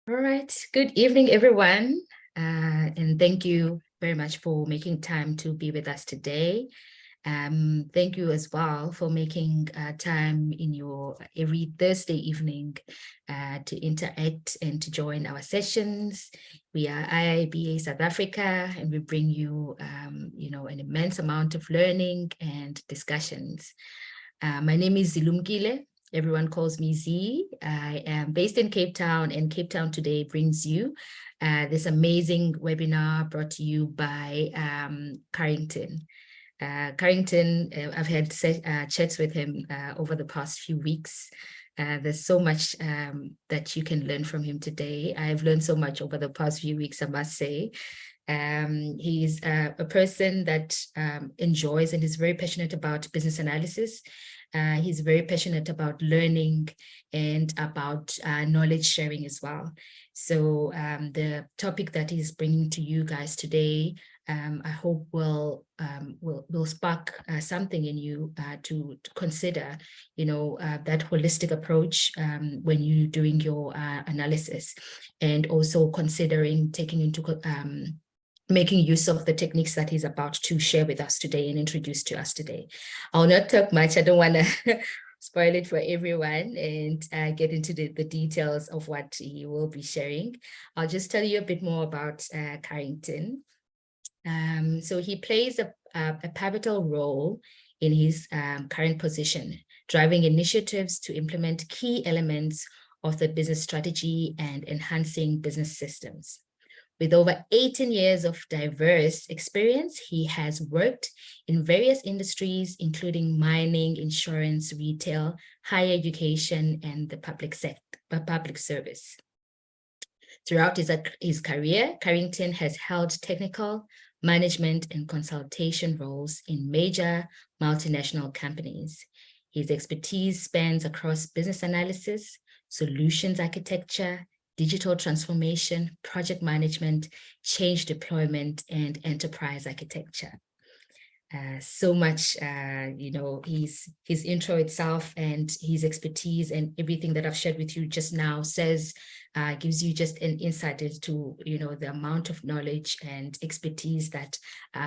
All right. Good evening, everyone. And thank you very much for making time to be with us today. Thank you as well for making time in your every Thursday evening to interact and to join our sessions. We are IIBA South Africa, and we bring you, an immense amount of learning and discussions. My name is Zilumkile. Everyone calls me Z. I am based in Cape Town, and Cape Town today brings you this amazing webinar brought to you by Carrington. Carrington, I've had chats with him over the past few weeks. There's so much that you can learn from him today. I've learned so much over the past few weeks, I must say. He's a person that enjoys and is very passionate about business analysis. He's very passionate about learning and about knowledge sharing as well. So the topic that he's bringing to you guys today, I hope will spark something in you to consider, that holistic approach when you're doing your analysis, and also considering taking into making use of the techniques that he's about to share with us today and introduce to us today. I'll not talk much. I don't want to spoil it for everyone and get into the details of what he will be sharing. I'll just tell you a bit more about Carrington. So he plays a pivotal role in his current position, driving initiatives to implement key elements of the business strategy and enhancing business systems. With over 18 years of diverse experience, he has worked in various industries, including mining, insurance, retail, higher education, and the public service. Throughout his career, Carrington has held technical, management, and consultation roles in major multinational companies. His expertise spans across business analysis, solutions architecture, digital transformation, project management, change deployment, and enterprise architecture. So much, his intro itself and his expertise and everything that I've shared with you just now gives you just an insight as to, the amount of knowledge and expertise that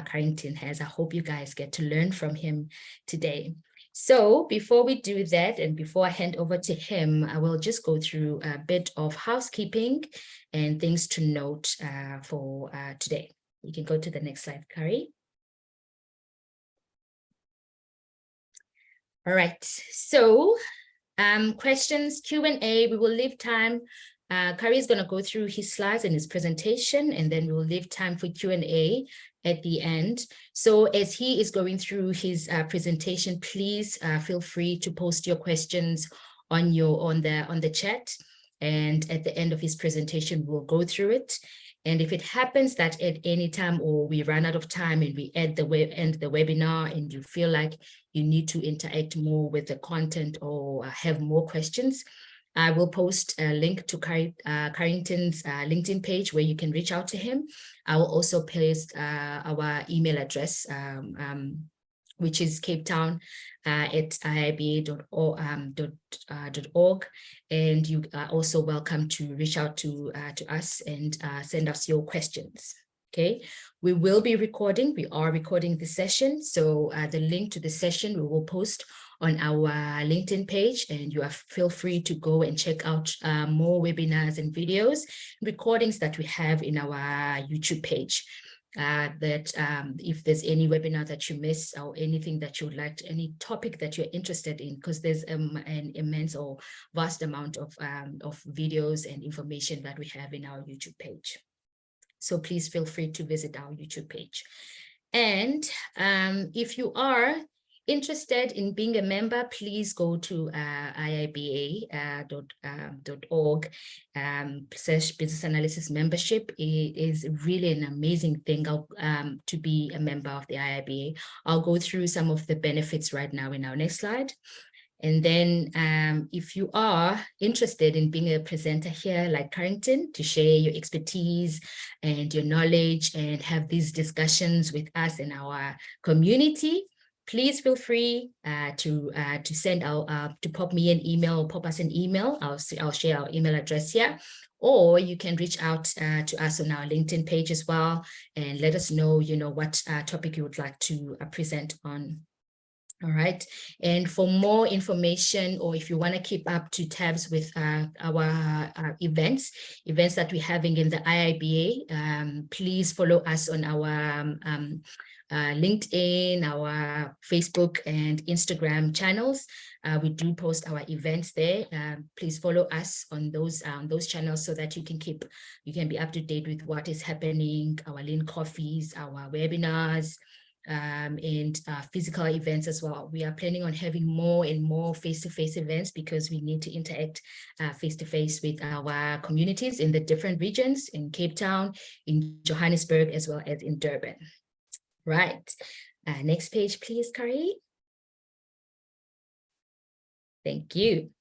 Carrington has. I hope you guys get to learn from him today. So before we do that, and before I hand over to him, I will just go through a bit of housekeeping and things to note for today. You can go to the next slide, Carrie. All right, so questions, Q&A, we will leave time. Carrie is going to go through his slides and his presentation, and then we will leave time for Q&A at the end. So as he is going through his presentation, please feel free to post your questions on the chat. And at the end of his presentation, we'll go through it. And if it happens that at any time or we run out of time and we end the webinar and you feel like you need to interact more with the content or have more questions, I will post a link to Carrington's LinkedIn page where you can reach out to him. I will also paste our email address, which is capetown at iiba.org. And you are also welcome to reach out to us and send us your questions. Okay, we will be recording. We are recording the session. So the link to the session we will post on our LinkedIn page, and you feel free to go and check out more webinars and videos, recordings that we have in our YouTube page. If there's any webinar that you miss or anything that you would like, any topic that you're interested in, because there's an immense or vast amount of videos and information that we have in our YouTube page. So please feel free to visit our YouTube page. And if you are interested in being a member, please go to iiba.org / business analysis membership. It is really an amazing thing to be a member of the IIBA. I'll go through some of the benefits right now in our next slide. And then if you are interested in being a presenter here like Carrington, to share your expertise and your knowledge and have these discussions with us in our community, please feel free to send out to pop me an email or pop us an email. I'll share our email address here, or you can reach out to us on our LinkedIn page as well and let us know, what topic you would like to present on. All right. And for more information, or if you want to keep up to tabs with our events that we're having in the IIBA, please follow us on our LinkedIn, our Facebook and Instagram channels. We do post our events there. Please follow us on those channels so that you can be up to date with what is happening, our Lean Coffees, our webinars, and physical events as well. We are planning on having more and more face-to-face events because we need to interact face-to-face with our communities in the different regions, in Cape Town, in Johannesburg, as well as in Durban. Right. Next page, please, Kari. Thank you.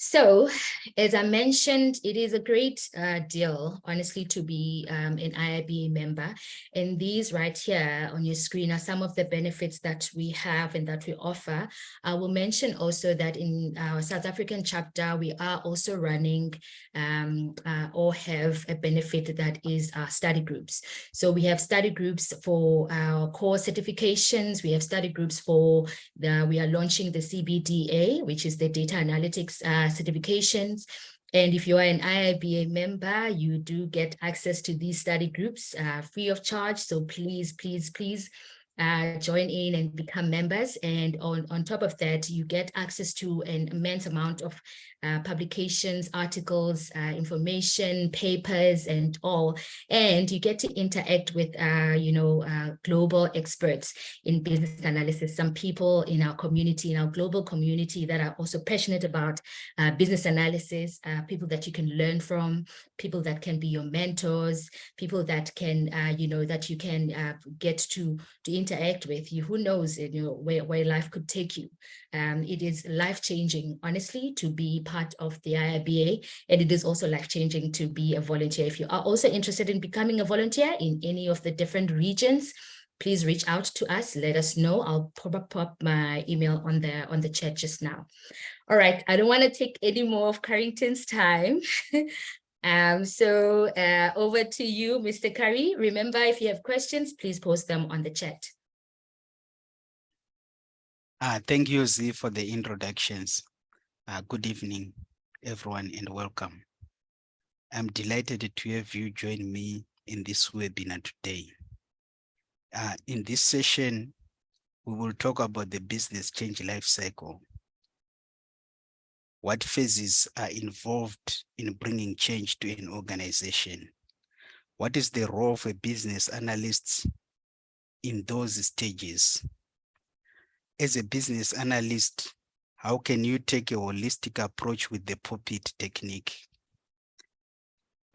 So, as I mentioned, it is a great deal, honestly, to be an IIBA member. And these right here on your screen are some of the benefits that we have and that we offer. I will mention also that in our South African chapter, we are also running or have a benefit that is our study groups. So we have study groups for our core certifications. We have study groups for we are launching the CBDA, which is the data analytics certifications. And if you are an IIBA member, you do get access to these study groups free of charge. So please, please, please join in and become members. And on top of that, you get access to an immense amount of publications, articles, information, papers, and all. And you get to interact with, global experts in business analysis. Some people in our community, in our global community, that are also passionate about business analysis, people that you can learn from, people that can be your mentors, people that can, that you can get to interact with. Who knows, where life could take you. It is life-changing, honestly, to be part of the IIBA, and it is also life-changing to be a volunteer. If you are also interested in becoming a volunteer in any of the different regions, please reach out to us. Let us know. I'll pop my email on the chat just now. All right, I don't want to take any more of Carrington's time. So over to you, Mr. Curry. Remember, if you have questions, please post them on the chat. Thank you, Z, for the introductions. Good evening, everyone, and welcome. I'm delighted to have you join me in this webinar today. In this session, we will talk about the business change life cycle. What phases are involved in bringing change to an organization? What is the role of a business analyst in those stages? As a business analyst, how can you take a holistic approach with the POPIT technique?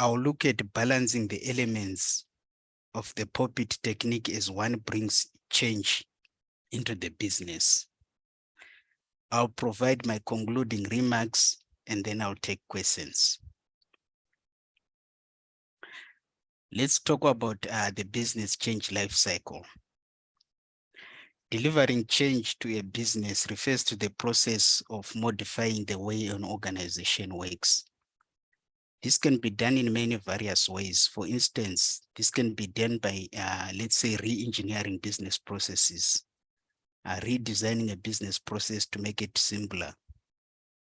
I'll look at balancing the elements of the POPIT technique as one brings change into the business. I'll provide my concluding remarks and then I'll take questions. Let's talk about the business change life cycle. Delivering change to a business refers to the process of modifying the way an organization works. This can be done in many various ways. For instance, this can be done by, let's say, re-engineering business processes, redesigning a business process to make it simpler,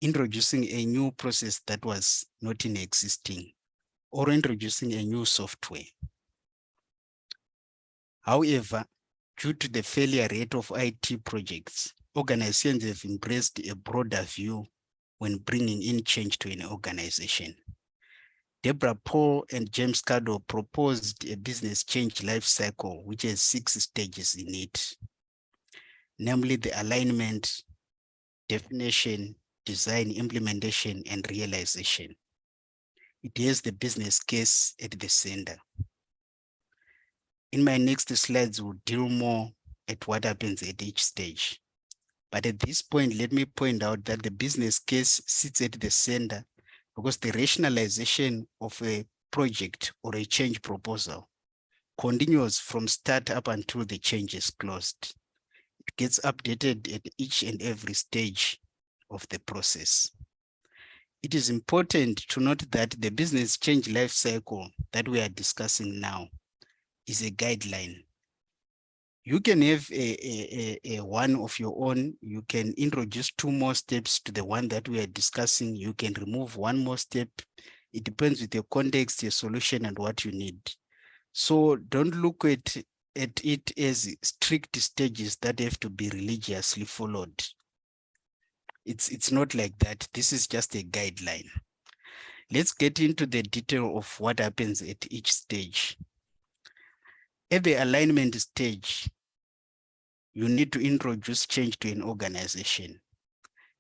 introducing a new process that was not in existing, or introducing a new software. However, due to the failure rate of IT projects, organizations have embraced a broader view when bringing in change to an organization. Deborah Paul and James Cardo proposed a business change life cycle which has 6 stages in it, namely the alignment, definition, design, implementation, and realization. It has the business case at the center. In my next slides, we'll deal more at what happens at each stage. But at this point, let me point out that the business case sits at the center because the rationalization of a project or a change proposal continues from start up until the change is closed. gets updated at each and every stage of the process. It is important to note that the business change life cycle that we are discussing now is a guideline. You can have a one of your own. You can introduce 2 more steps to the one that we are discussing. You can remove 1 more step. It depends with your context, your solution, and what you need. So don't look at it as strict stages that have to be religiously followed. It's not like that. This is just a guideline. Let's get into the detail of what happens at each stage. At the alignment stage, you need to introduce change to an organization.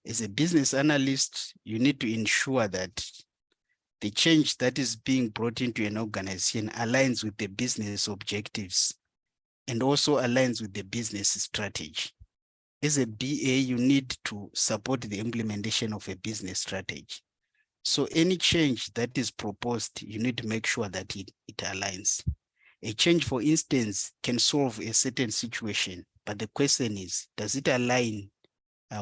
As a business analyst, you need to ensure that the change that is being brought into an organization aligns with the business objectives and also aligns with the business strategy. As a BA, you need to support the implementation of a business strategy. So any change that is proposed, you need to make sure that it aligns. A change, for instance, can solve a certain situation, but the question is, does it align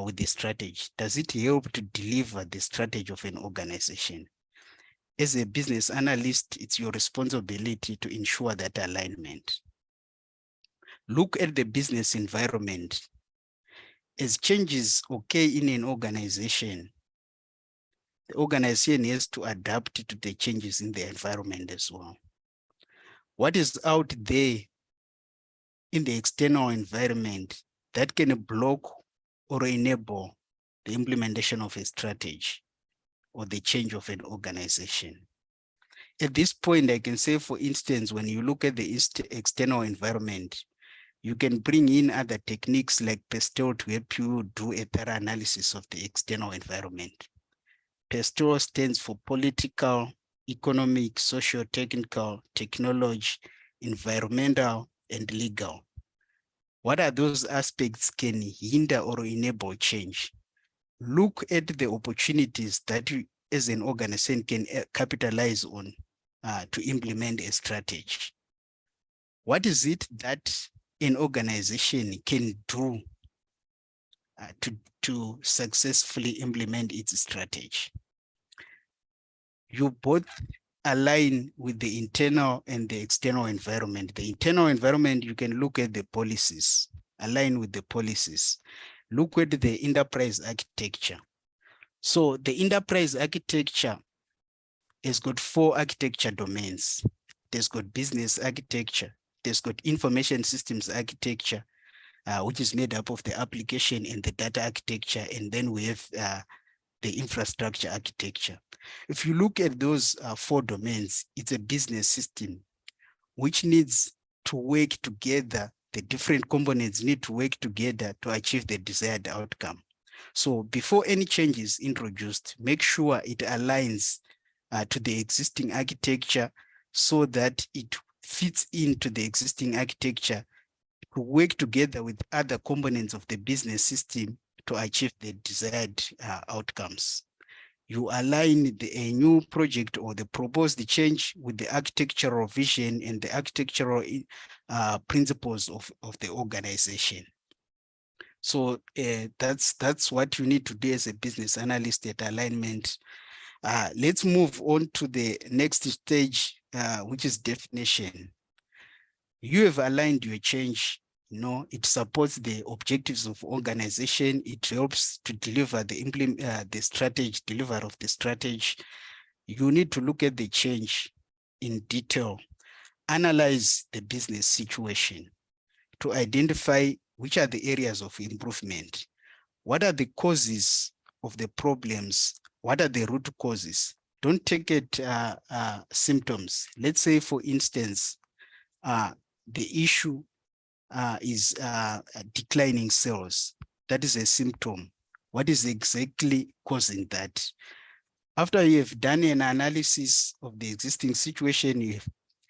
with the strategy? Does it help to deliver the strategy of an organization? As a business analyst, it's your responsibility to ensure that alignment. Look at the business environment. As changes occur in an organization, the organization has to adapt to the changes in the environment as well. What is out there in the external environment that can block or enable the implementation of a strategy or the change of an organization? At this point, I can say, for instance, when you look at the external environment, you can bring in other techniques like PESTEL to help you do a thorough analysis of the external environment. PESTEL stands for political, economic, socio-technical, technology, environmental, and legal. What are those aspects can hinder or enable change? Look at the opportunities that you as an organization can capitalize on to implement a strategy. What is it that an organization can do to successfully implement its strategy? You both align with the internal and the external environment. The internal environment, you can look at the policies, align with the policies. Look at the enterprise architecture. So the enterprise architecture has got 4 architecture domains. There's got business architecture, there's got information systems architecture, which is made up of the application and the data architecture, and then we have the infrastructure architecture. If you look at those 4 domains, it's a business system which needs to work together. The different components need to work together to achieve the desired outcome. So before any change is introduced, make sure it aligns to the existing architecture so that it fits into the existing architecture to work together with other components of the business system to achieve the desired outcomes. You align a new project or the proposed change with the architectural vision and the architectural principles of the organization. So that's what you need to do as a business analyst at alignment. Let's move on to the next stage, which is definition. You have aligned your change. It supports the objectives of organization. It helps to deliver the strategy, deliver of the strategy. You need to look at the change in detail, analyze the business situation to identify which are the areas of improvement. What are the causes of the problems? What are the root causes? Don't take it symptoms. Let's say, for instance, the issue is declining sales. That is a symptom. What is exactly causing that? After you have done an analysis of the existing situation, you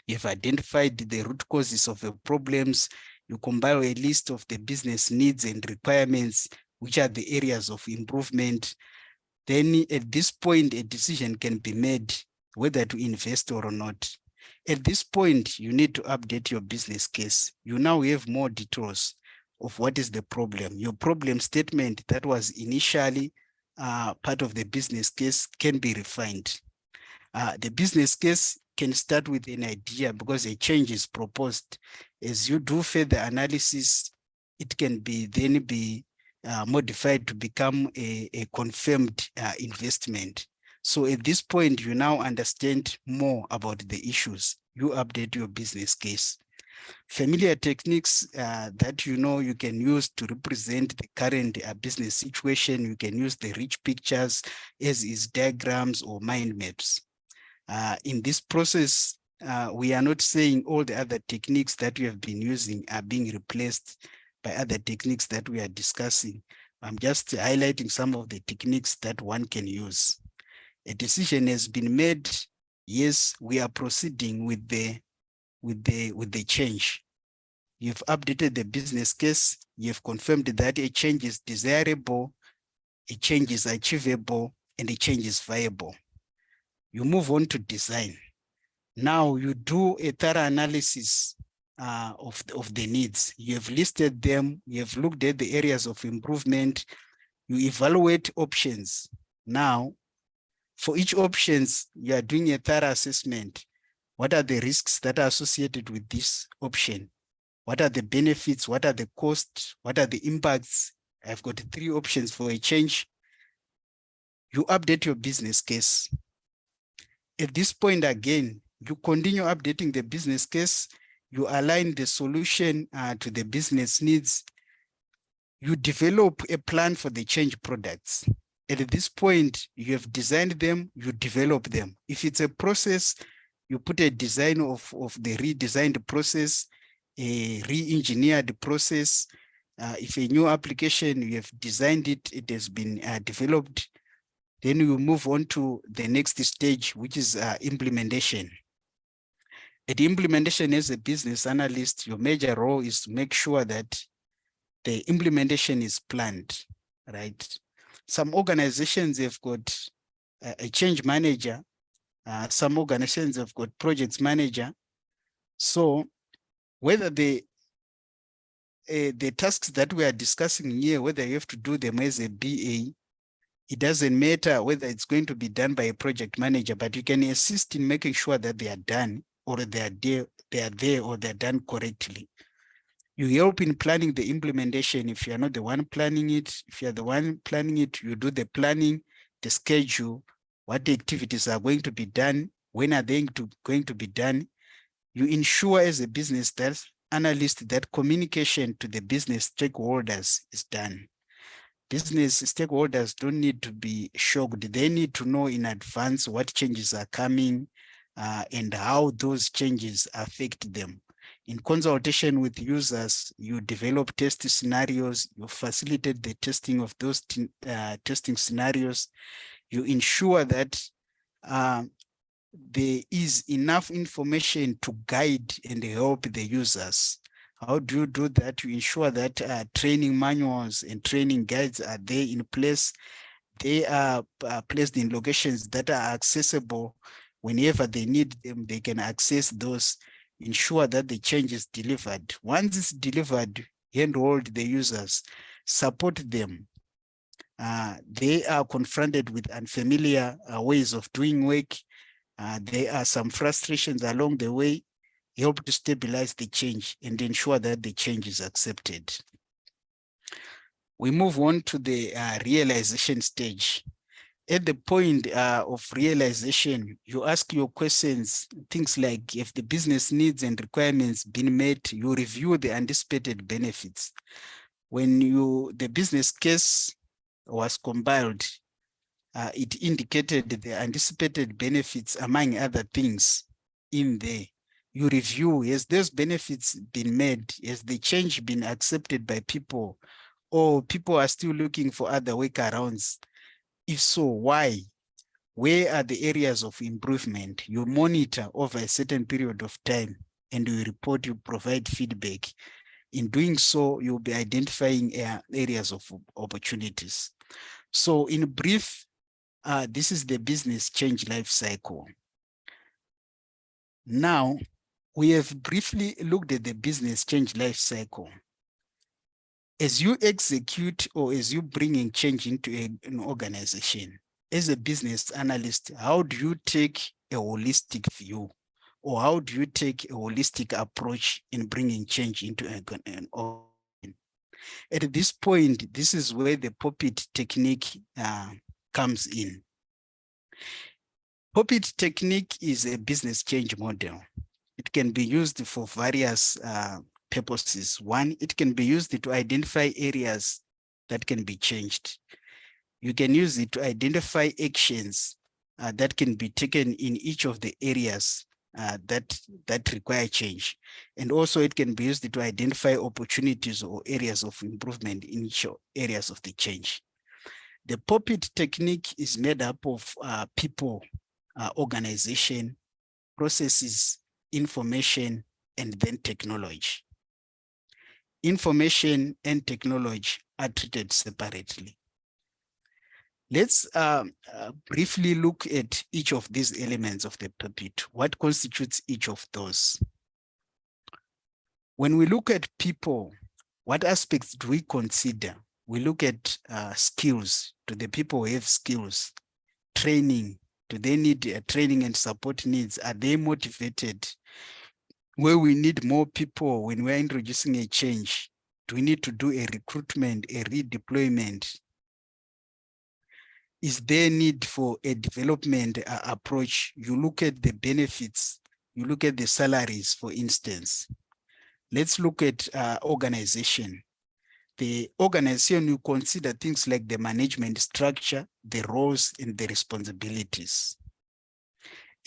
have identified the root causes of the problems, you compile a list of the business needs and requirements, which are the areas of improvement. Then at this point, a decision can be made whether to invest or not. At this point, you need to update your business case. You now have more details. of what is the problem. Your problem statement that was initially part of the business case can be refined. The business case can start with an idea because a change is proposed. As you do further analysis, it can then be modified to become a confirmed investment. So at this point, you now understand more about the issues. You update your business case. Familiar techniques that you can use to represent the current business situation. You can use the rich pictures, as is diagrams or mind maps. In this process, we are not saying all the other techniques that we have been using are being replaced by other techniques that we are discussing. I'm just highlighting some of the techniques that one can use. A decision has been made. Yes, we are proceeding with the change. You've updated the business case. You've confirmed that a change is desirable, a change is achievable, and a change is viable. You move on to design. Now you do a thorough analysis of the needs. You have listed them. You have looked at the areas of improvement. You evaluate options. Now, for each options, you are doing a thorough assessment. What are the risks that are associated with this option? What are the benefits? What are the costs? What are the impacts? I've got 3 options for a change. You update your business case. At this point, again, you continue updating the business case. You align the solution to the business needs. You develop a plan for the change products. At this point, you have designed them, you develop them. If it's a process, you put a design of the redesigned process, a re-engineered process. If a new application, you have designed it, it has been developed. Then you move on to the next stage, which is implementation. At implementation, as a business analyst, your major role is to make sure that the implementation is planned, right? Some organizations have got a change manager. Some organizations have got projects manager. So whether the tasks that we are discussing here, whether you have to do them as a BA, it doesn't matter whether it's going to be done by a project manager, but you can assist in making sure that they are done, or they are there, or they're done correctly. You help in planning the implementation. If you're not the one planning it, if you're the one planning it, you do the planning, the schedule, what the activities are going to be done, when are they going to be done. You ensure as a business analyst that communication to the business stakeholders is done. Business stakeholders don't need to be shocked. They need to know in advance what changes are coming and how those changes affect them. In consultation with users, you develop test scenarios, you facilitate the testing of those testing scenarios. You ensure that there is enough information to guide and help the users. How do you do that? You ensure that training manuals and training guides are there in place. They are placed in locations that are accessible. Whenever they need them, they can access those. Ensure that the change is delivered. Once it's delivered, handhold the users, support them. They are confronted with unfamiliar ways of doing work. There are some frustrations along the way. Help to stabilize the change and ensure that the change is accepted. We move on to the realization stage. At the point of realization, you ask your questions, things like, if the business needs and requirements been met, you review the anticipated benefits. When the business case was compiled, it indicated the anticipated benefits, among other things, in there. You review, has those benefits been made? Has the change been accepted by people? Or people are still looking for other workarounds? If so, why? Where are the areas of improvement? You monitor over a certain period of time and you report, you provide feedback. In doing so, you'll be identifying areas of opportunities. So in brief, this is the business change life cycle. Now, we have briefly looked at the business change life cycle. As you execute or as you bringing change into an organization, as a business analyst, how do you take a holistic view, or how do you take a holistic approach in bringing change into an organization? At this point, this is where the puppet technique comes in. Puppet technique is a business change model. It can be used for various purposes. One, it can be used to identify areas that can be changed. You can use it to identify actions that can be taken in each of the areas that require change. And also it can be used to identify opportunities or areas of improvement in each areas of the change. The puppet technique is made up of people, organization, processes, information, and then technology. Information and technology are treated separately. Let's briefly look at each of these elements of the puppet. What constitutes each of those? When we look at people, what aspects do we consider? We look at skills. Do the people have skills? Training. Do they need training and support needs? Are they motivated? Where we need more people when we're introducing a change, do we need to do a recruitment, a redeployment? Is there need for a development approach? You look at the benefits, you look at the salaries, for instance. Let's look at organization. The organization, you consider things like the management structure, the roles, and the responsibilities.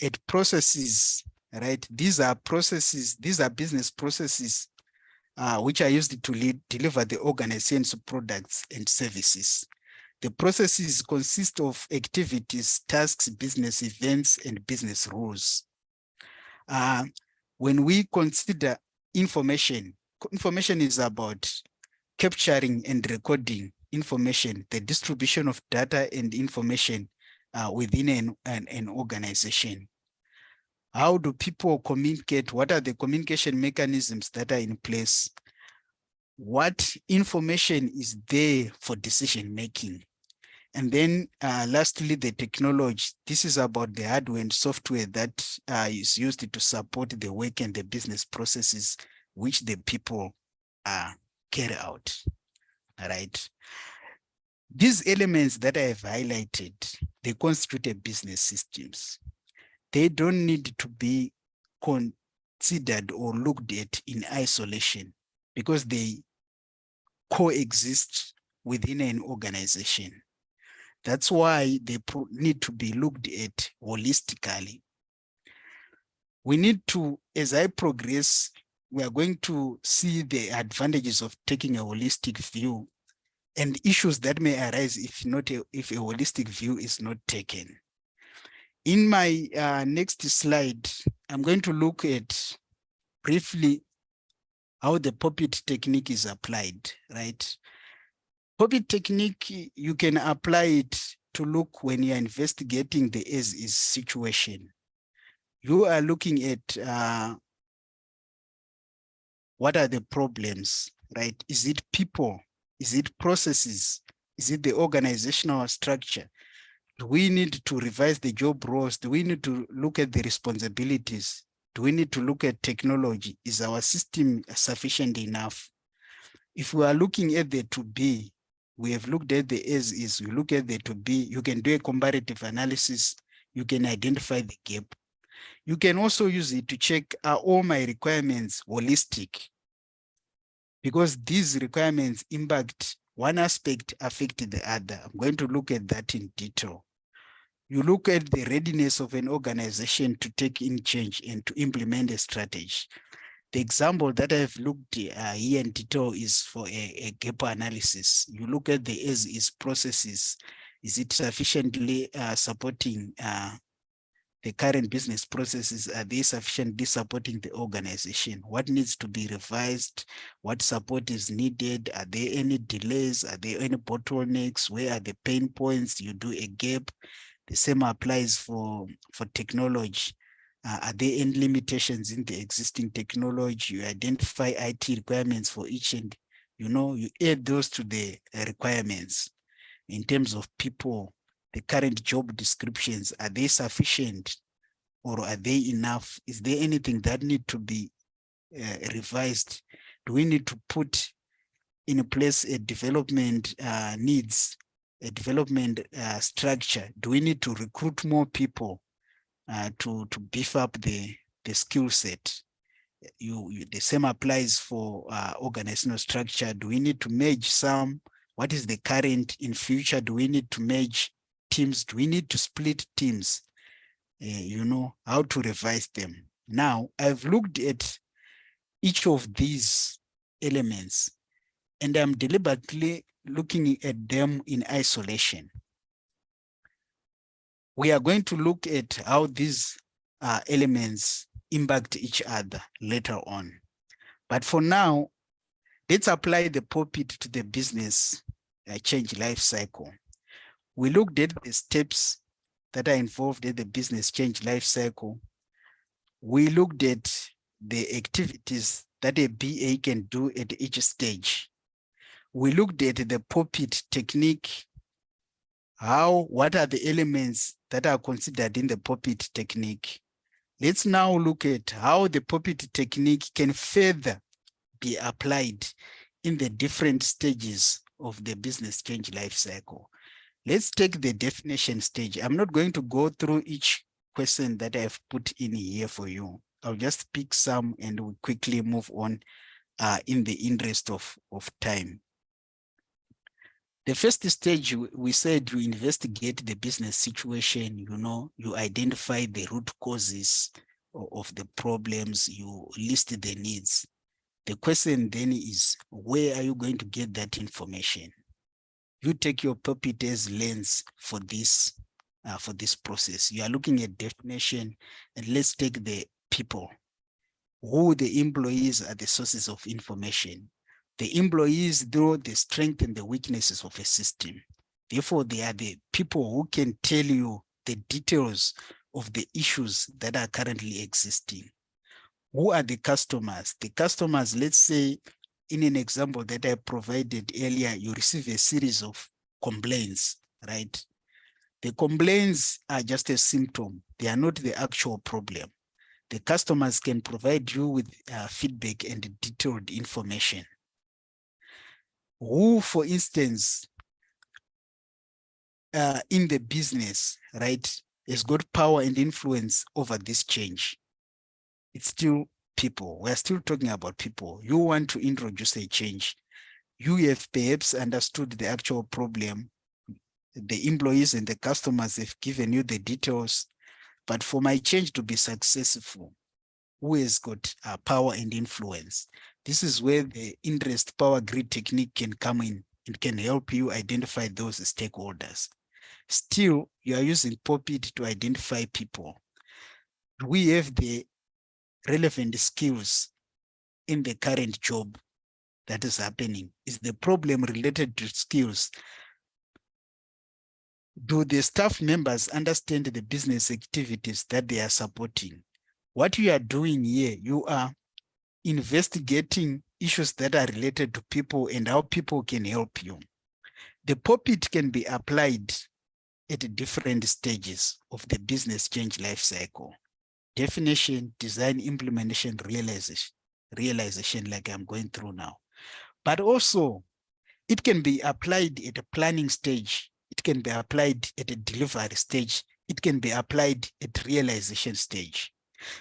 At processes, right? These are processes, these are business processes which are used to deliver the organization's products and services. The processes consist of activities, tasks, business events, and business rules. When we consider information, information is about capturing and recording information, the distribution of data and information within an organization. How do people communicate? What are the communication mechanisms that are in place? What information is there for decision making? And then lastly, the technology. This is about the hardware and software that is used to support the work and the business processes which the people carry out. All right. These elements that I have highlighted, they constitute a business systems. They don't need to be considered or looked at in isolation because they coexist within an organization. That's why they need to be looked at holistically. We need to, as I progress, we are going to see the advantages of taking a holistic view and issues that may arise if a holistic view is not taken. In my next slide, I'm going to look at briefly how the puppet technique is applied, right? Puppet technique, you can apply it to look when you're investigating the as-is situation. You are looking at what are the problems, right? Is it people? Is it processes? Is it the organizational structure? Do we need to revise the job roles? Do we need to look at the responsibilities? Do we need to look at technology? Is our system sufficient enough? If we are looking at the to be, we have looked at the as is, we look at the to be, you can do a comparative analysis, you can identify the gap. You can also use it to check, are all my requirements holistic? Because these requirements impact one aspect, affect the other. I'm going to look at that in detail. You look at the readiness of an organization to take in change and to implement a strategy. The example that I've looked here in detail is for a gap analysis. You look at the as-is processes. Is it sufficiently supporting the current business processes? Are they sufficiently supporting the organization? What needs to be revised? What support is needed? Are there any delays? Are there any bottlenecks? Where are the pain points? You do a gap. The same applies for technology. Are there any limitations in the existing technology? You identify IT requirements for each and You add those to the requirements in terms of people, the current job descriptions, are they sufficient or are they enough? Is there anything that need to be revised? Do we need to put in place a development needs, a development structure? Do we need to recruit more people to beef up the skill set? The same applies for organizational structure. Do we need to merge some? What is the current? In future, do we need to merge teams? Do we need to split teams? How to revise them. Now, I've looked at each of these elements and I'm deliberately looking at them in isolation. We are going to look at how these elements impact each other later on. But for now, let's apply the pulpit to the business change life cycle. We looked at the steps that are involved in the business change life cycle. We looked at the activities that a BA can do at each stage. We looked at the pulpit technique. What are the elements that are considered in the pulpit technique? Let's now look at how the pulpit technique can further be applied in the different stages of the business change life cycle. Let's take the definition stage. I'm not going to go through each question that I've put in here for you. I'll just pick some and we'll quickly move on in the interest of time. The first stage, we said you investigate the business situation, you identify the root causes of the problems, you list the needs. The question then is, where are you going to get that information? You take your pulpit as lens for this process. You are looking at definition, and let's take the people. Who the employees are the sources of information. The employees know the strength and the weaknesses of a system. Therefore, they are the people who can tell you the details of the issues that are currently existing. Who are the customers? The customers, let's say, in an example that I provided earlier, you receive a series of complaints, right? The complaints are just a symptom. They are not the actual problem. The customers can provide you with feedback and detailed information. Who, for instance, in the business, right, has got power and influence over this change? It's still people. We're still talking about people. You want to introduce a change. You have perhaps understood the actual problem. The employees and the customers have given you the details. But for my change to be successful, who has got power and influence? This is where the interest power grid technique can come in. It can help you identify those stakeholders. Still, you are using pulpit to identify people. Do we have the relevant skills in the current job that is happening? Is the problem related to skills? Do the staff members understand the business activities that they are supporting? What you are doing here, you are investigating issues that are related to people and how people can help you. The pulpit can be applied at different stages of the business change life cycle. Definition, design, implementation, realization like I'm going through now. But also, it can be applied at a planning stage. It can be applied at a delivery stage. It can be applied at realization stage.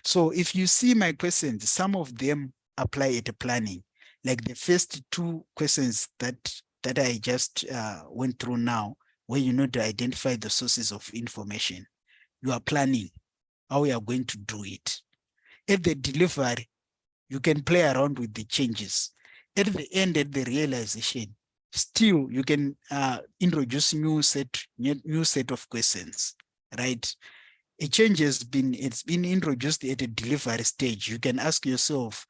So if you see my questions, some of them apply at planning, like the first two questions that I just went through now, where you need to identify the sources of information. You are planning how you are going to do it. At the delivery, you can play around with the changes. At the end, at the realization, still you can introduce new set of questions, right? A change has been introduced at a delivery stage. You can ask yourself,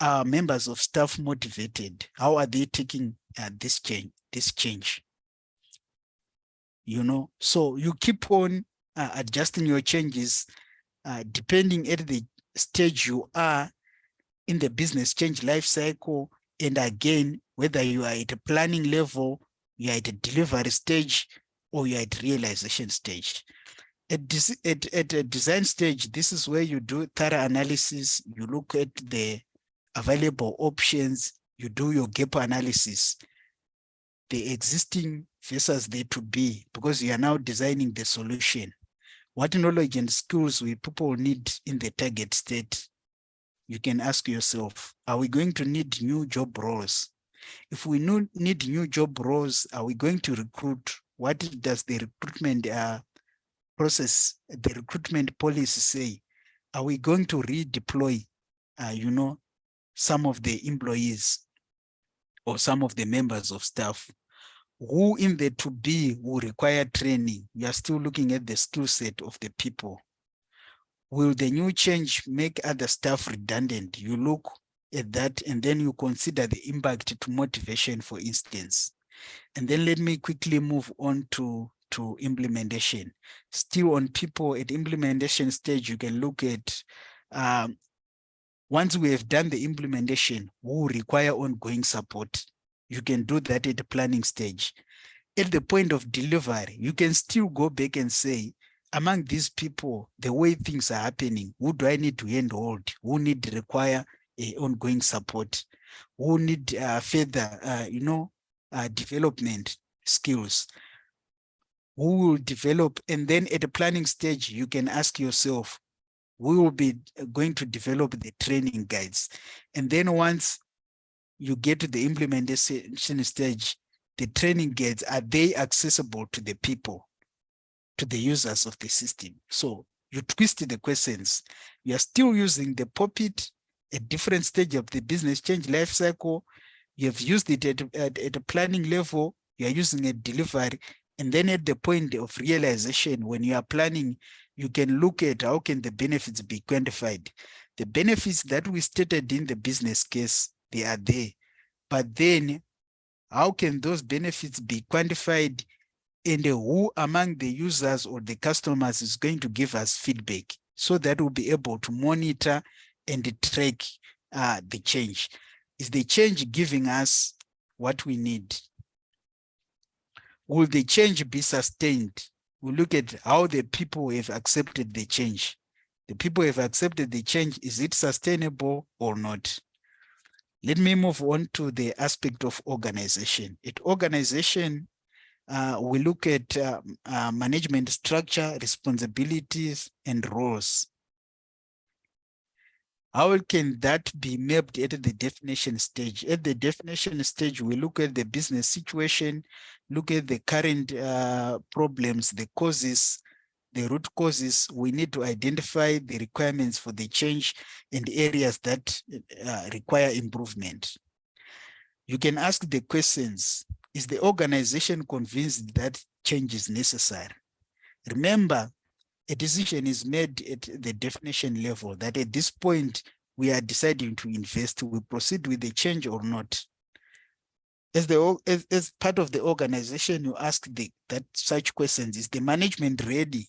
are members of staff motivated? How are they taking this change? So you keep on adjusting your changes depending at the stage you are in the business change life cycle And again, whether you are at a planning level, you are at a delivery stage, or you are at realization stage. At a design stage, this is where you do thorough analysis, you look at the available options, you do your gap analysis, the existing versus the to be, because you are now designing the solution. What knowledge and skills will people need in the target state? You can ask yourself, are we going to need new job roles? If we need new job roles, are we going to recruit? What does the recruitment process, the recruitment policy say? Are we going to redeploy, some of the employees or some of the members of staff? Who in the to be will require training? You are still looking at the skill set of the people. Will the new change make other staff redundant? You look at that and then you consider the impact to motivation, for instance. And then let me quickly move on to implementation. Still on people at implementation stage, you can look at once we have done the implementation, who require ongoing support. You can do that at the planning stage. At the point of delivery, you can still go back and say, among these people, the way things are happening, who do I need to handhold? Who need require ongoing support? Who need further, development skills? Who will develop? And then at the planning stage, you can ask yourself, we will be going to develop the training guides. And then once you get to the implementation stage, the training guides, are they accessible to the people, to the users of the system? So you twist the questions. You are still using the POPIT at different stage of the business change life cycle. You have used it at a planning level. You are using a delivery. And then at the point of realization, when you are planning, you can look at how can the benefits be quantified. The benefits that we stated in the business case, they are there. But then how can those benefits be quantified, and who among the users or the customers is going to give us feedback so that we'll be able to monitor and track the change? Is the change giving us what we need? Will the change be sustained? We look at how the people have accepted the change. The people have accepted the change. Is it sustainable or not? Let me move on to the aspect of organization. At organization, we look at management structure, responsibilities, and roles. How can that be mapped at the definition stage? At the definition stage, we look at the business situation, look at the current problems, the causes, the root causes. We need to identify the requirements for the change and areas that require improvement. You can ask the questions, is the organization convinced that change is necessary? Remember, a decision is made at the definition level that at this point we are deciding to invest, we proceed with the change or not. As part of the organization, you ask that such questions. Is the management ready?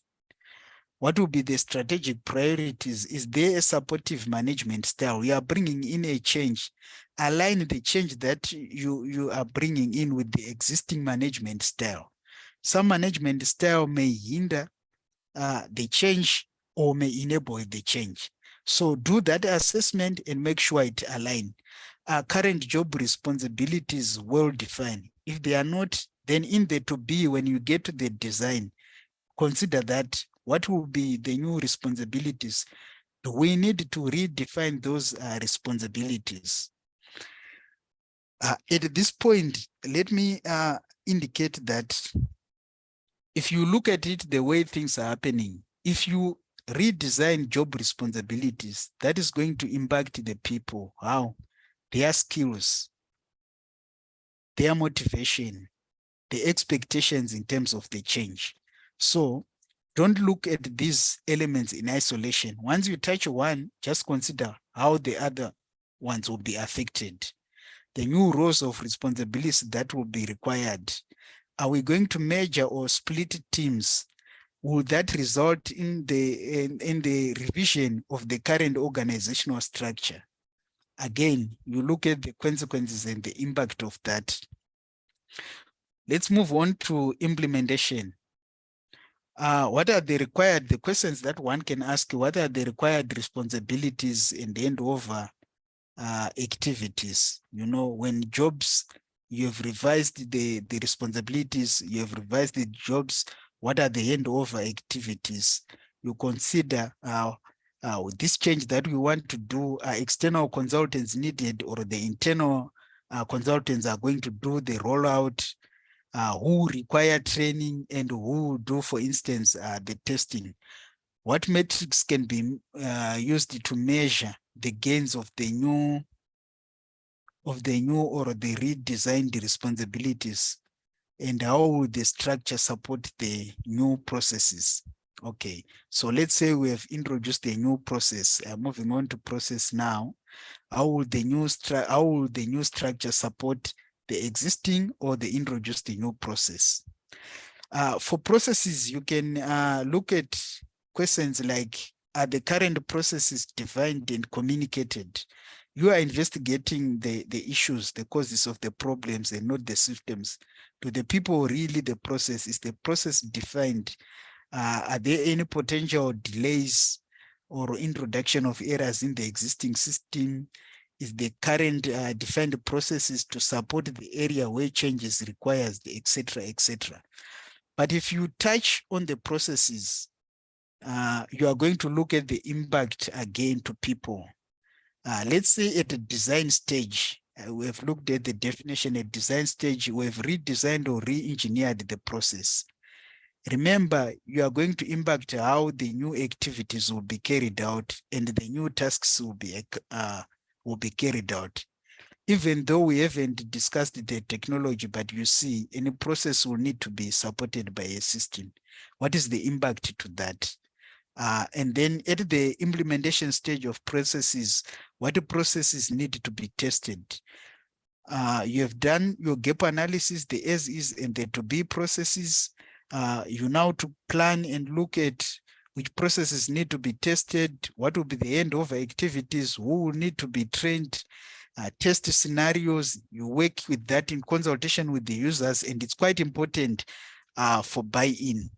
What will be the strategic priorities? Is there a supportive management style? We are bringing in a change. Align the change that you are bringing in with the existing management style. Some management style may hinder the change or may enable the change. So do that assessment and make sure it aligns. Current job responsibilities well defined. If they are not, then in the to be, when you get to the design, consider that what will be the new responsibilities. We need to redefine those responsibilities. At this point, let me indicate that if you look at it the way things are happening, if you redesign job responsibilities, that is going to impact the people. How? Their skills, their motivation, the expectations in terms of the change. So don't look at these elements in isolation. Once you touch one, just consider how the other ones will be affected. The new roles of responsibilities that will be required. Are we going to measure or split teams? Will that result in the revision of the current organizational structure? Again, you look at the consequences and the impact of that. Let's move on to implementation. What are the questions that one can ask? What are the required responsibilities and handover activities? You know, when jobs, you have revised the responsibilities, you have revised the jobs, what are the handover activities? You consider this change that we want to do, are external consultants needed, or the internal consultants are going to do the rollout, who require training and who do, for instance, the testing. What metrics can be used to measure the gains of the new or the redesigned responsibilities, and how will the structure support the new processes? Okay, so let's say we have introduced a new process. Moving on to process now. How will the new structure support the existing or the introduced new process? For processes, you can look at questions like, are the current processes defined and communicated? You are investigating the issues, the causes of the problems, and not the systems. To the people, really, the process, is the process defined? Are there any potential delays or introduction of errors in the existing system? Is the current defined processes to support the area where changes requires, etc., etc. But if you touch on the processes, you are going to look at the impact again to people. Let's say at the design stage, we have looked at the definition. At design stage, we have redesigned or re-engineered the process. Remember, you are going to impact how the new activities will be carried out and the new tasks will be carried out. Even though we haven't discussed the technology, but you see, any process will need to be supported by a system. What is the impact to that? And then at the implementation stage of processes, what processes need to be tested? You have done your gap analysis, the as is and the to be processes. You now to plan and look at which processes need to be tested, what will be the handover activities, who will need to be trained, test scenarios. You work with that in consultation with the users, and it's quite important for buy-in.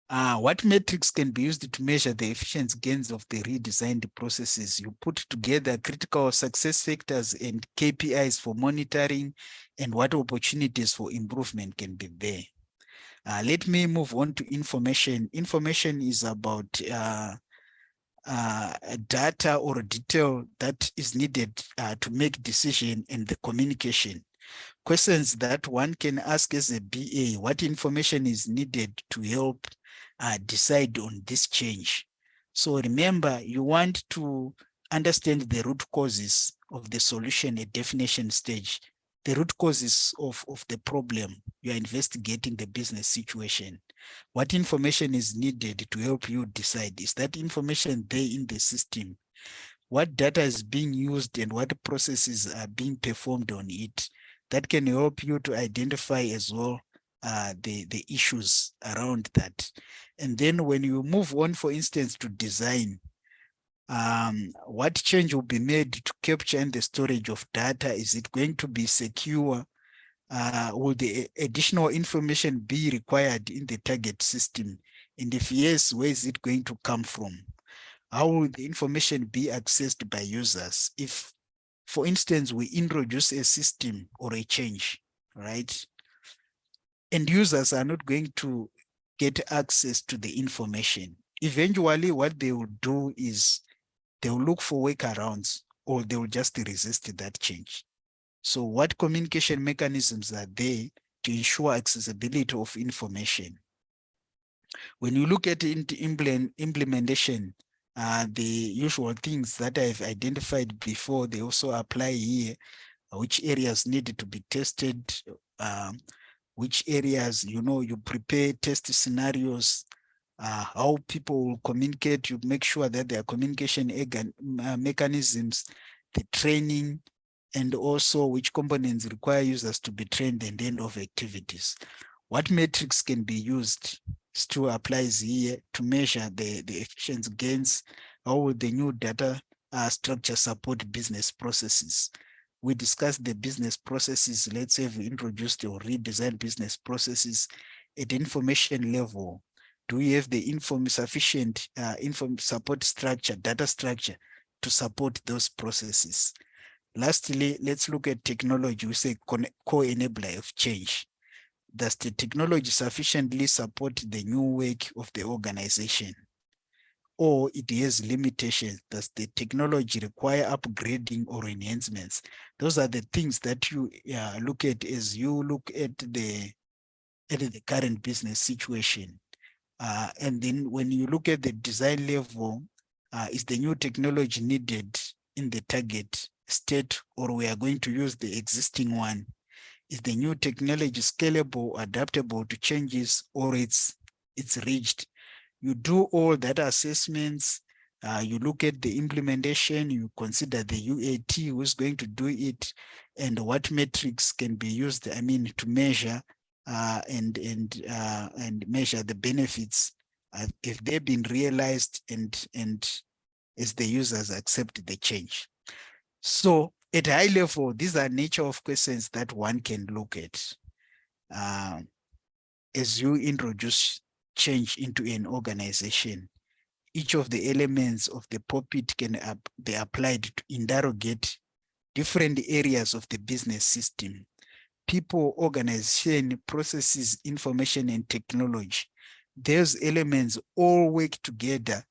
What metrics can be used to measure the efficiency gains of the redesigned processes? You put together critical success factors and KPIs for monitoring, and what opportunities for improvement can be there. Let me move on to information. Information is about data or detail that is needed to make decision, and the communication. Questions that one can ask as a BA: what information is needed to help decide on this change? So remember, you want to understand the root causes of the solution at definition stage, the root causes of the problem. You are investigating the business situation. What information is needed to help you decide? Is that information there in the system? What data is being used and what processes are being performed on it? That can help you to identify as well the issues around that. And then when you move on, for instance, to design, what change will be made to capture and the storage of data? Is it going to be secure? Will the additional information be required in the target system? And if yes, where is it going to come from? How will the information be accessed by users? If, for instance, we introduce a system or a change, right? And users are not going to get access to the information. Eventually, what they will do is they will look for workarounds, or they will just resist that change. So what communication mechanisms are there to ensure accessibility of information? When you look at implementation, the usual things that I've identified before, they also apply here. Which areas needed to be tested, which areas, you prepare test scenarios, how people will communicate, you make sure that there are communication mechanisms, the training, and also which components require users to be trained, and end of activities. What metrics can be used still applies here to measure the efficiency gains. How will the new data structure support business processes. We discussed the business processes. Let's say we introduced or redesigned business processes at information level. Do we have the sufficient support structure, data structure to support those processes? Lastly, let's look at technology. We say co-enabler of change. Does the technology sufficiently support the new work of the organization? Or it has limitations? Does the technology require upgrading or enhancements? Those are the things that you look at as you look at the current business situation. And then when you look at the design level, is the new technology needed in the target state, or we are going to use the existing one? Is the new technology scalable, adaptable to changes, or it's reached? You do all that assessments, you look at the implementation, you consider the UAT, who's going to do it, and what metrics can be used, to measure and measure the benefits, if they've been realized and as the users accept the change. So at high level, these are nature of questions that one can look at as you introduce change into an organization. Each of the elements of the POPIT can be applied to interrogate different areas of the business system: people, organization, processes, information, and technology. Those elements all work together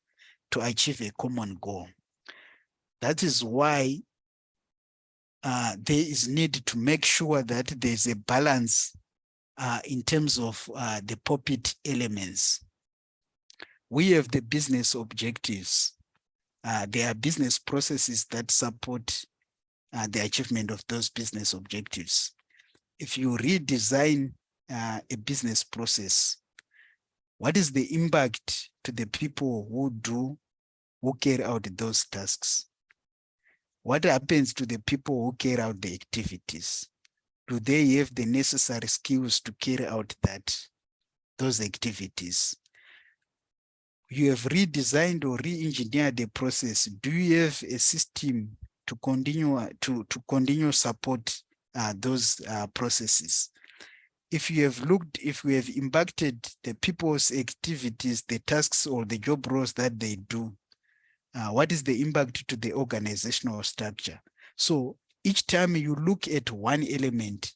to achieve a common goal. That is why there is need to make sure that there's a balance in terms of the POPIT elements. We have the business objectives. There are business processes that support the achievement of those business objectives. If you redesign a business process, what is the impact to the people who carry out those tasks? What happens to the people who carry out the activities? Do they have the necessary skills to carry out those activities? You have redesigned or re-engineered the process. Do you have a system to continue support those processes? If we have impacted the people's activities, the tasks or the job roles that they do, what is the impact to the organizational structure? So each time you look at one element,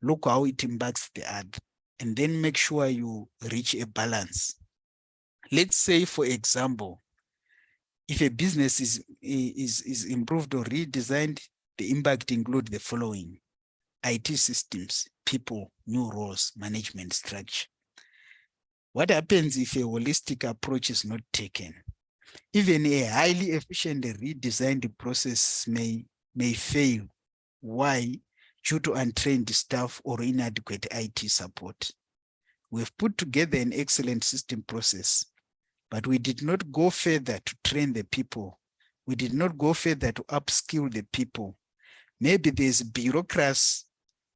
look how it impacts the other, and then make sure you reach a balance. Let's say, for example, if a business is improved or redesigned, the impact include the following: IT systems, people, new roles, management structure. What happens if a holistic approach is not taken? Even a highly efficient redesigned process may fail. Why? Due to untrained staff or inadequate IT support. We've put together an excellent system process, but we did not go further to train the people. We did not go further to upskill the people. Maybe there's bureaucracy,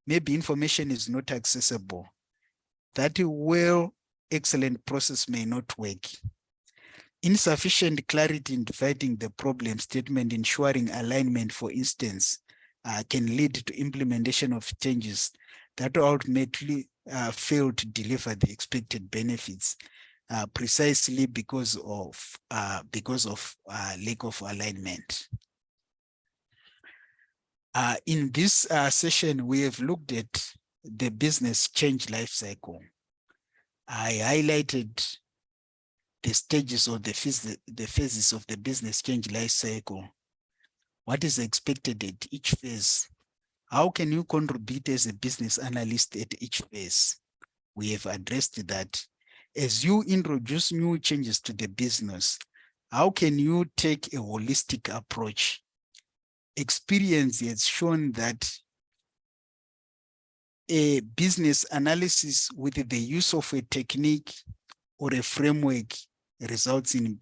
maybe information is not accessible. That excellent process may not work. Insufficient clarity in dividing the problem statement, ensuring alignment, for instance, can lead to implementation of changes that ultimately fail to deliver the expected benefits, precisely because of lack of alignment. In this session, we have looked at the business change life cycle. I highlighted the stages or the phases of the business change life cycle. What is expected at each phase? How can you contribute as a business analyst at each phase? We have addressed that. As you introduce new changes to the business, how can you take a holistic approach? Experience has shown that a business analysis with the use of a technique or a framework results in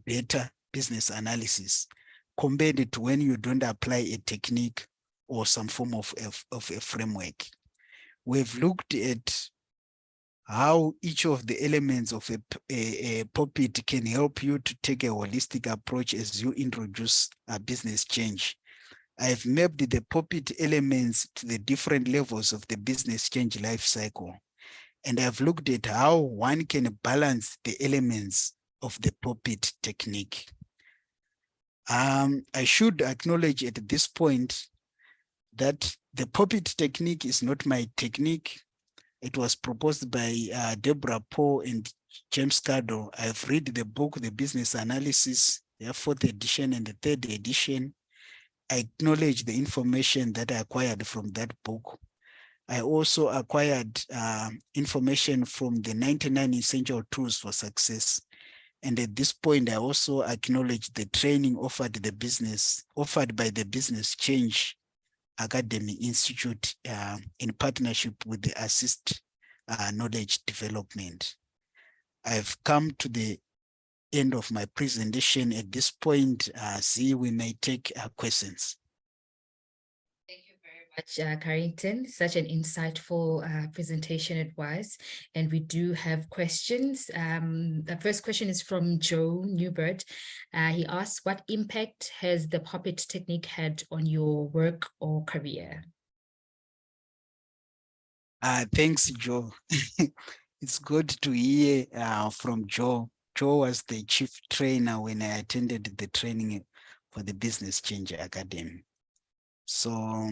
better business analysis compared to when you don't apply a technique or some form of a framework. We've looked at how each of the elements of a POPIT can help you to take a holistic approach as you introduce a business change. I've mapped the POPIT elements to the different levels of the business change life cycle. And I've looked at how one can balance the elements of the POPIT technique. I should acknowledge at this point that the POPIT technique is not my technique. It was proposed by Deborah Poe and James Cardo. I've read the book, The Business Analysis, the fourth edition and the third edition. I acknowledge the information that I acquired from that book. I also acquired information from the 99 Essential Tools for Success. And at this point, I also acknowledge the training offered by the Business Change Academy Institute in partnership with the Assist Knowledge Development. I've come to the end of my presentation. At this point, we may take questions. Thank you very much, Carrington. Such an insightful presentation it was. And we do have questions. The first question is from Joe Newbert. He asks, what impact has the POPIT technique had on your work or career? Thanks, Joe. It's good to hear from Joe. Joe was the chief trainer when I attended the training for the Business Change Academy. So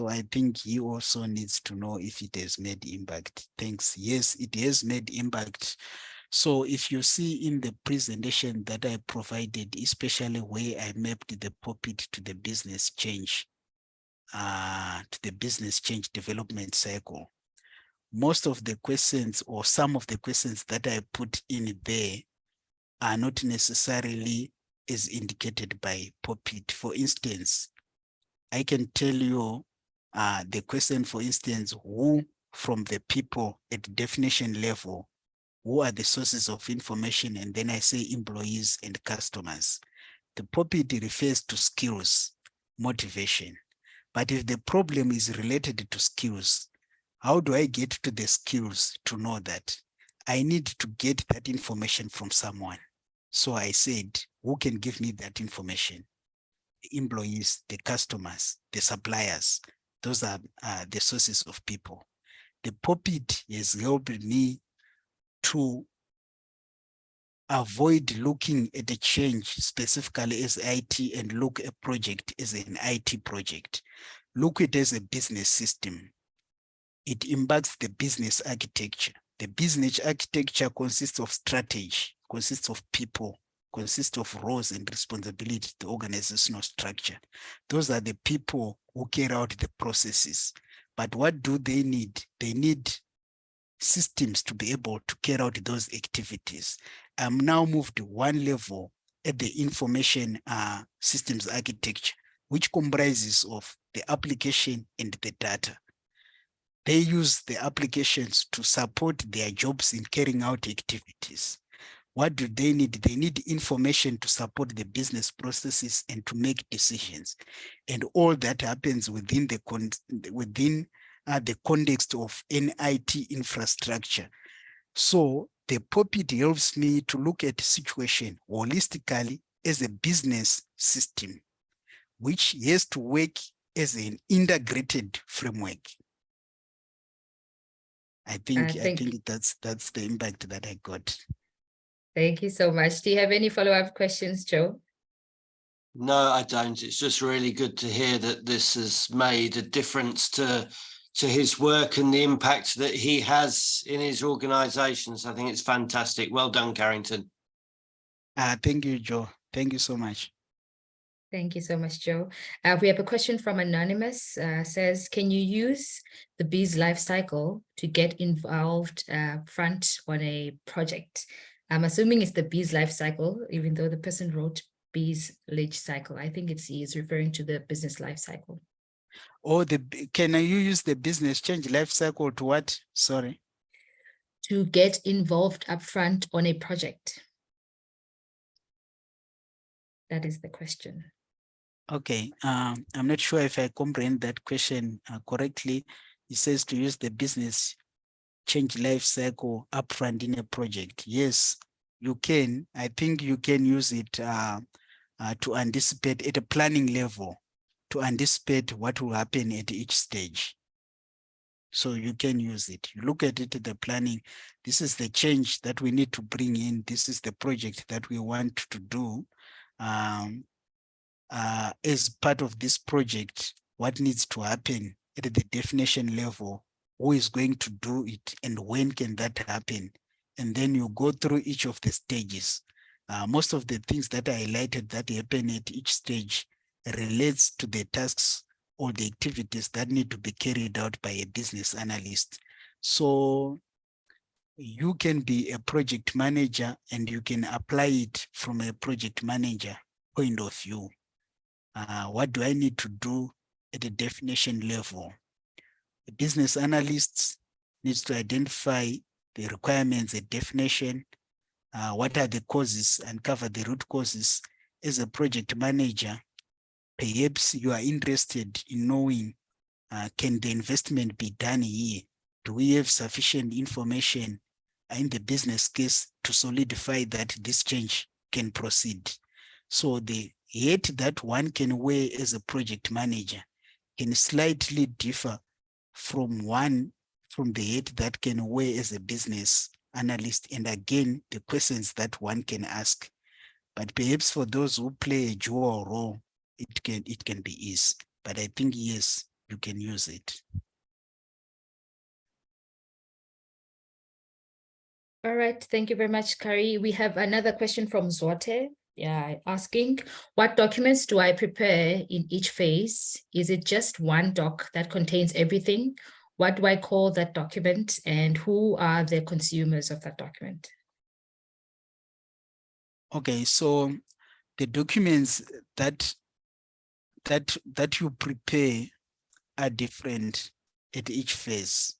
I think he also needs to know if it has made impact. Thanks. Yes, it has made impact. So if you see in the presentation that I provided, especially where I mapped the POPIT to the business change, development cycle, most of the questions or some of the questions that I put in there are not necessarily as indicated by POPIT. For instance, I can tell you the question, for instance, who from the people at definition level, who are the sources of information, and then I say employees and customers. The POPIT refers to skills, motivation. But if the problem is related to skills, how do I get to the skills to know that? I need to get that information from someone. So I said, who can give me that information? The employees, the customers, the suppliers. Those are the sources of people. The POPIT has helped me to avoid looking at a change specifically as IT and look at a project as an IT project. Look at it as a business system. It impacts the business architecture. The business architecture consists of strategy, consists of people, consists of roles and responsibilities, the organizational structure. Those are the people who carry out the processes. But what do they need? They need systems to be able to carry out those activities. I'm now moved to one level at the information systems architecture, which comprises of the application and the data. They use the applications to support their jobs in carrying out activities. What do they need? They need information to support the business processes and to make decisions. And all that happens within the context of an IT infrastructure. So the POPIT helps me to look at the situation holistically as a business system, which has to work as an integrated framework. I think that's the impact that I got. Thank you so much. Do you have any follow-up questions, Joe? No, I don't. It's just really good to hear that this has made a difference to his work and the impact that he has in his organizations. I think it's fantastic. Well done, Carrington. Thank you, Joe. Thank you so much. Thank you so much, Joe. We have a question from Anonymous, says, can you use the Bees life cycle to get involved front on a project? I'm assuming it's the Bees life cycle, even though the person wrote Bees life cycle. I think he is referring to the business life cycle. Oh, can you use the business change life cycle to what? Sorry. To get involved upfront on a project. That is the question. Okay, I'm not sure if I comprehend that question correctly. It says to use the business change life cycle upfront in a project? Yes, you can. I think you can use it to anticipate at a planning level, to anticipate what will happen at each stage. So you can use it. You look at it at the planning. This is the change that we need to bring in. This is the project that we want to do. As part of this project, what needs to happen at the definition level, who is going to do it, and when can that happen? And then you go through each of the stages. Most of the things that I highlighted that happen at each stage relates to the tasks or the activities that need to be carried out by a business analyst. So you can be a project manager and you can apply it from a project manager point of view. What do I need to do at the definition level? The business analyst needs to identify the requirements at definition. What are the causes, and cover the root causes. As a project manager, perhaps you are interested in knowing, can the investment be done here? Do we have sufficient information in the business case to solidify that this change can proceed? So the hat that one can wear as a project manager can slightly differ from the hat that can wear as a business analyst, and again, the questions that one can ask. But perhaps for those who play a dual role, it can be easy. But I think, yes, you can use it. All right, thank you very much, Kari. We have another question from Zote. Yeah, asking, what documents do I prepare in each phase? Is it just one doc that contains everything? What do I call that document, and who are the consumers of that document? Okay, so the documents that you prepare are different at each phase,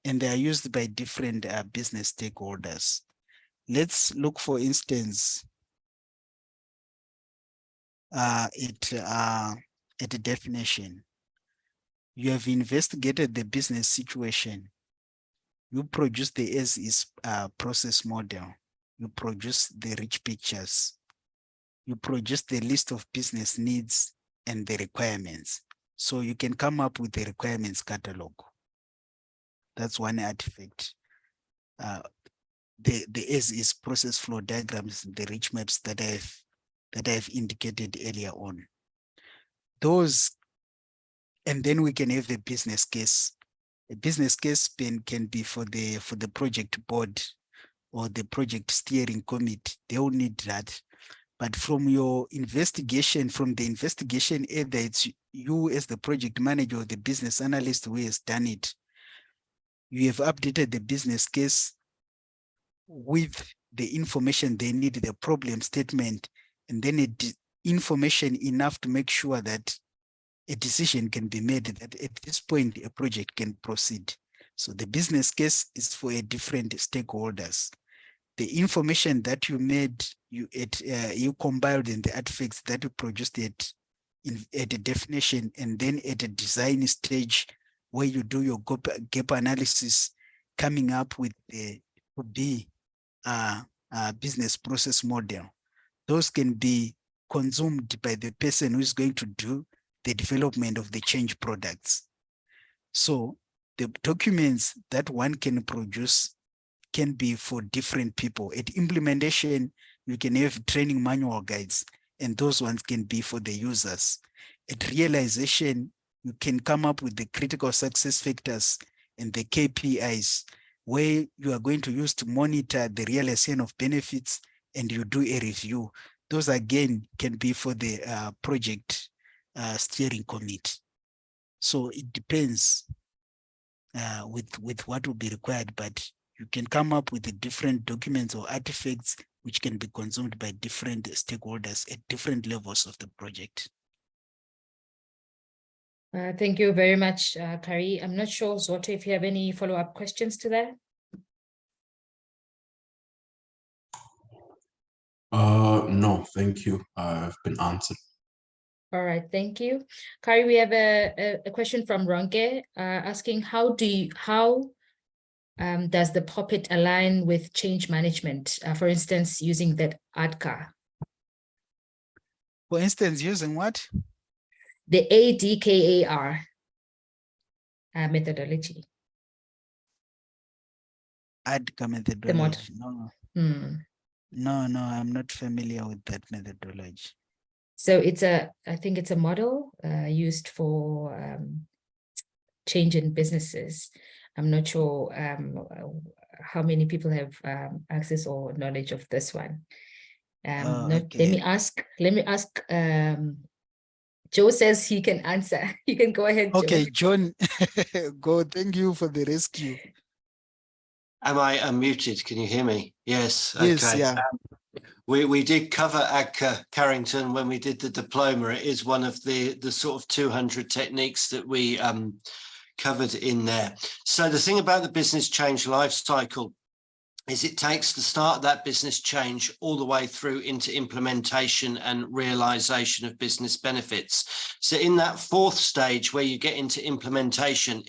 and they are used by different business stakeholders. Let's look, for instance, at a definition. You have investigated the business situation. You produce the as-is process model. You produce the rich pictures. You produce the list of business needs and the requirements. So you can come up with the requirements catalog. That's one artifact. The as-is process flow diagrams, the rich maps that I've indicated earlier on. Those, and then we can have a business case. A business case can be for the project board or the project steering committee. They all need that. But from your investigation, either it's you as the project manager or the business analyst who has done it, you have updated the business case with the information they need, the problem statement, and then information enough to make sure that a decision can be made that at this point a project can proceed. So the business case is for a different stakeholders. The information that you made, you compiled in the artifacts that you produced at a definition, and then at a design stage where you do your gap analysis, coming up with the business process model. Those can be consumed by the person who is going to do the development of the change products. So the documents that one can produce can be for different people. At implementation, you can have training manual guides, and those ones can be for the users. At realization, you can come up with the critical success factors and the KPIs, where you are going to use to monitor the realization of benefits, and you do a review. Those again can be for the project steering committee. So it depends with what will be required, but you can come up with the different documents or artifacts which can be consumed by different stakeholders at different levels of the project. Thank you very much, Kari. I'm not sure, Zote, if you have any follow-up questions to that. No, thank you. I've been answered. All right, thank you. Kari, we have a question from Ronke asking, how does the puppet align with change management? For instance, using that ADKAR, For instance, using what? the ADKAR methodology. ADKAR The model. methodology. No, Hmm. no, I'm not familiar with that methodology. So I think it's a model used for change in businesses. I'm not sure how many people have access or knowledge of this one. Let me ask. Joe says he can answer. You can go ahead, Joe. Okay, John, go. Thank you for the rescue. Am I unmuted? Can you hear me? Yes. Yes, Okay. yeah. We did cover ADKAR Carrington when we did the diploma. It is one of the sort of 200 techniques that we covered in there. So the thing about the business change life cycle is it takes the start of that business change all the way through into implementation and realization of business benefits. So in that fourth stage where you get into implementation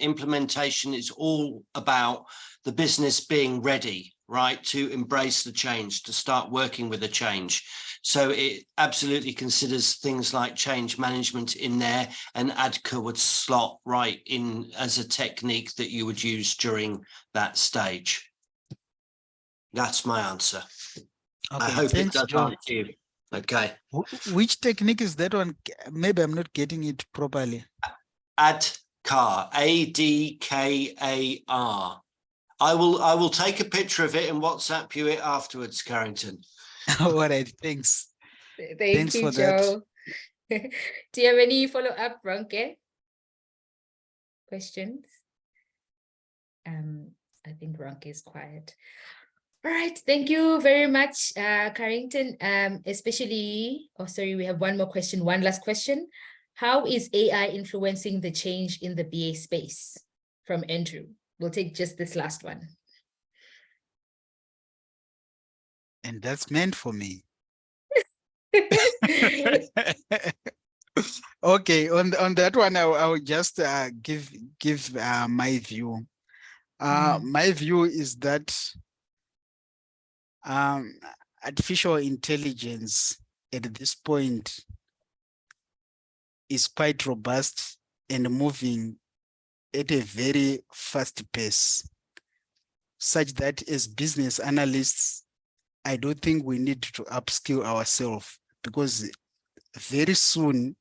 is all about the business being ready, right, to embrace the change, to start working with the change. So it absolutely considers things like change management in there, and ADKAR would slot right in as a technique that you would use during that stage. That's my answer. Okay, I hope thanks, it does John. answer you. Okay. Which technique is that one? Maybe I'm not getting it properly. ADKAR, ADKAR. I will take a picture of it and WhatsApp you it afterwards, Carrington. All right, thanks. Thank you, Joe. Do you have any follow-up, Ronke? Questions? I think Ronke is quiet. All right, thank you very much, Carrington. Especially, we have one more question, one last question. How is AI influencing the change in the BA space? From Andrew. We'll take just this last one. And that's meant for me. Okay, on that one, I will just give my view. My view is that artificial intelligence at this point is quite robust and moving at a very fast pace, such that as business analysts, I don't think we need to upskill ourselves, because very soon,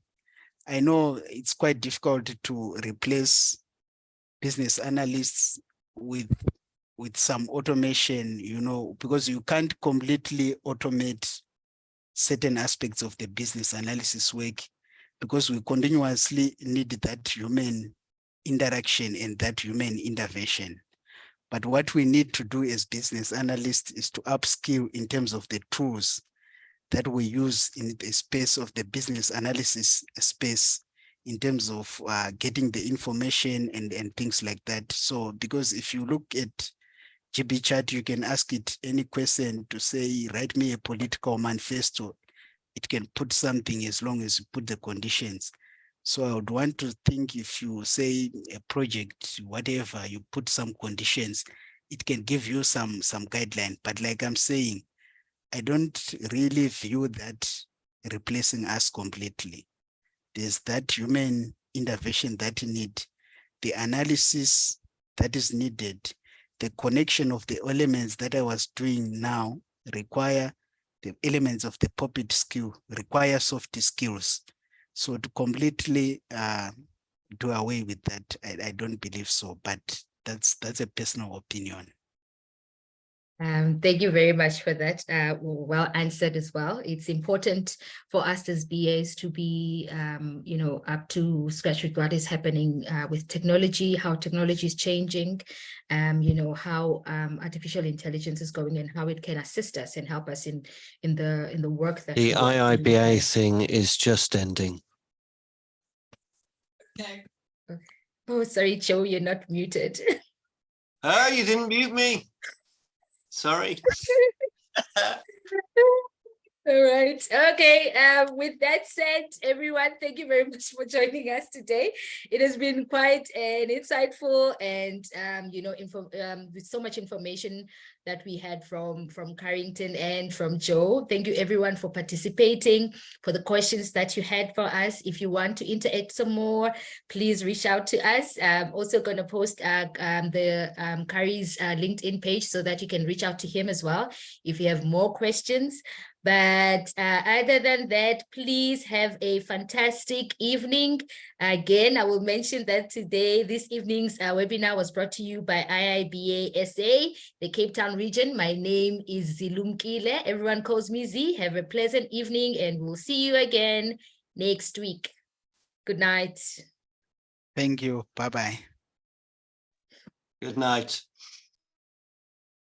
I know it's quite difficult to replace business analysts with some automation, because you can't completely automate certain aspects of the business analysis work, because we continuously need that human interaction and that human intervention. But what we need to do as business analysts is to upskill in terms of the tools that we use in the space of the business analysis space, in terms of getting the information and things like that. So, because if you look at GB chat, you can ask it any question to say, write me a political manifesto. It can put something as long as you put the conditions. So I would want to think, if you say a project, whatever, you put some conditions, it can give you some guideline. But like I'm saying, I don't really view that replacing us completely. There's that human intervention that you need, the analysis that is needed, the connection of the elements that I was doing now require the elements of the puppet skill, require soft skills. So to completely do away with that, I don't believe so, but that's a personal opinion. Thank you very much for that. Well answered as well. It's important for us as BAs to be, up to scratch with what is happening with technology, how technology is changing, how artificial intelligence is going and how it can assist us and help us in the work that the IIBA thing is just ending. Okay. Oh, sorry, Joe, you're not muted. Oh, you didn't mute me. Sorry. All right. Okay. With that said, everyone, thank you very much for joining us today. It has been quite an insightful and with so much information that we had from Carrington and from Joe. Thank you everyone for participating, for the questions that you had for us. If you want to interact some more, please reach out to us. I'm also going to post Kari's LinkedIn page so that you can reach out to him as well if you have more questions. But other than that, please have a fantastic evening. Again, I will mention that this evening's webinar was brought to you by IIBA SA, the Cape Town region. My name is Zilumkile. Everyone calls me Z. Have a pleasant evening and we'll see you again next week. Good night. Thank you. Bye-bye. Good night.